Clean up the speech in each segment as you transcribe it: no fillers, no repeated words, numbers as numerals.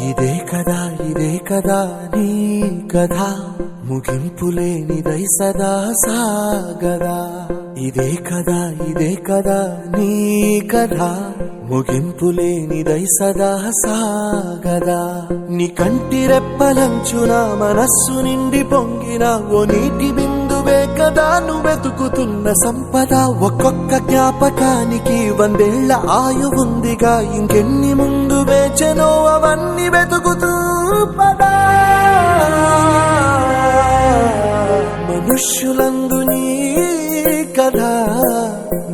ఇదే కదా నీ కథ ముగింపులేనిదై సదా సాగదా. ఇదే కదా నీ కథ ముగింపులేనిదై సదా సాగదా. నీ కంటి రెప్పలంచున మనస్సు నిండి పొంగిన ఓ నీటి బిందువే కదా నువ్వెతుకుతున్న సంపద. ఒక్కొక్క జ్ఞాపకానికి 100 ఏళ్ల ఆయువుందిగా, ఇంకెన్ని ముందు వేచెనో అవన్నీ వెతుకుతూ పదా. మనుష్యులందు నీ కథ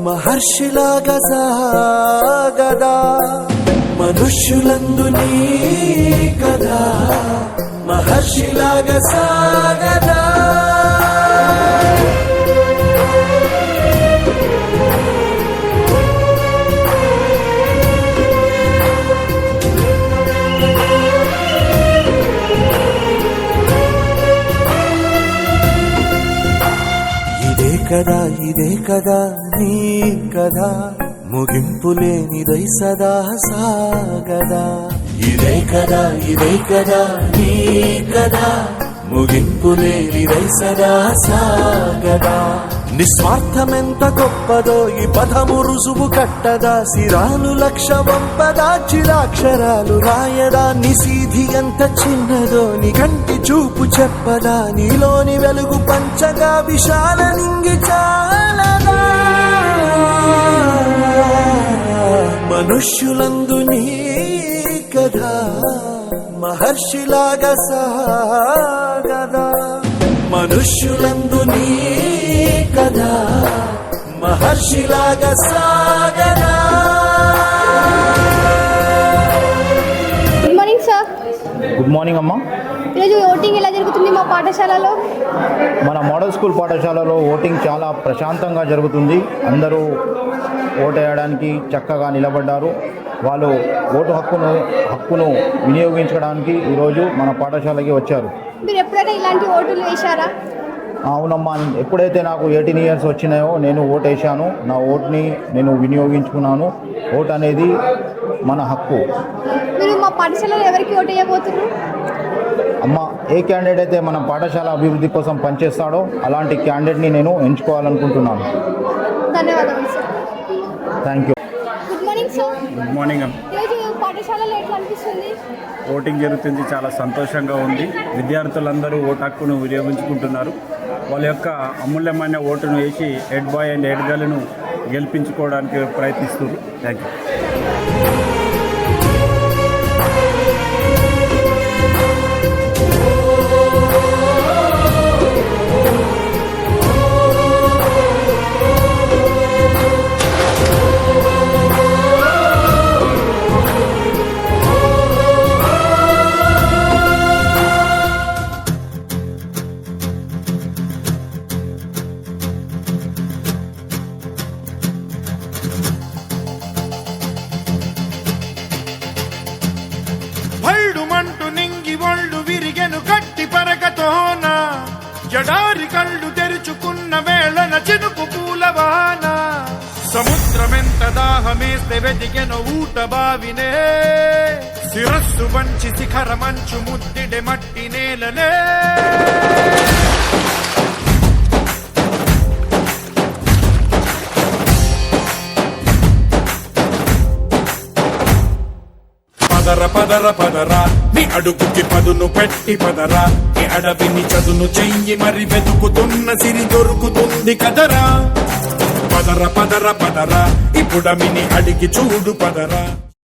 మహర్షిలాగా సాగదా. మనుష్యులందు నీ కథ మహర్షిలాగా సాగదా. ఇదే కదా నీ కథ ముగింపులేనిదై సదా సాగదా. ఇదే కదా నీ కథ ముగింపులేనిదై సదా సాగదా. నిస్వార్థమెంత గొప్పదో ఈ పదము రుజువు కట్టదా. సిరాలు లక్ష వంపదా, చిరాక్షరాలు రాయదా. నిశీధి ఎంత చిన్నదో నీ కంటి చూపు చెప్పదా. నీలోని వెలుగు పంచగా విశాల నింగి చాలదా. మనుష్యులందు నీ కథ మహర్షిలాగా సాగదా. మనుష్యులందు నీ కథ మహర్షిలాగా సాగదా. Good morning sir. Good morning అమ్మా. ఈరోజు ఓటింగ్ ఎలా జరుగుతుంది మా పాఠశాలలో? మన మోడల్ స్కూల్ పాఠశాలలో ఓటింగ్ చాలా ప్రశాంతంగా జరుగుతుంది. అందరూ ఓటేయడానికి చక్కగా నిలబడ్డారు. వాళ్ళు ఓటు హక్కును వినియోగించడానికి ఈరోజు మన పాఠశాలకి వచ్చారు. మీరు ఎప్పుడైనా ఇలాంటి ఓటులు వేశారా? అవునమ్మా, ఎప్పుడైతే నాకు 18 years వచ్చినాయో నేను ఓటు వేశాను. నా ఓటుని నేను వినియోగించుకున్నాను. ఓటు అనేది మన హక్కు. మీరు మా పాఠశాలలో ఎవరికి ఓటు వేయబోతున్నారు? అమ్మ, ఏ క్యాండిడేట్ అయితే మన పాఠశాల అభివృద్ధి కోసం పనిచేస్తాడో అలాంటి క్యాండిడేట్ని నేను ఎంచుకోవాలనుకుంటున్నాను. ధన్యవాదాలు sir. Thank you. Good morning sir. Good morning. ఈరోజు పాఠశాలలో ఎట్లా అనిపిస్తుంది? ఓటింగ్ జరుగుతుంది, చాలా సంతోషంగా ఉంది. విద్యార్థులందరూ ఓటు హక్కును వినియోగించుకుంటున్నారు. వాళ్ళ యొక్క అమూల్యమైన ఓటును వేసి హెడ్ బాయ్ అండ్ హెడ్ గర్ల్ను గెలిపించుకోవడానికి ప్రయత్నిస్తున్నారు. Thank you. భళ్ళుమంటూ నింగి ఒళ్ళు విరిగెను గట్టి పరగతోన. జడారి కళ్ళు తెరుచుకున్న వేళన చినుకు పూలవాన. సముద్రమెంత దాహమేస్తే వెతికెను ఊట బావినే. శిరస్సు వంచి శిఖర మంచు ముద్దిడె మట్టి నేలనే. పదరా నీ అడుగుకి పదును పెట్టి పదరా. ఈ అడవిని చదును చెయ్యి మరి వెతుకుతున్న సిరి దొరుకుతుంది కదరా. పదరా ఇప్పుడమిని అడిగి చూడు పదరా.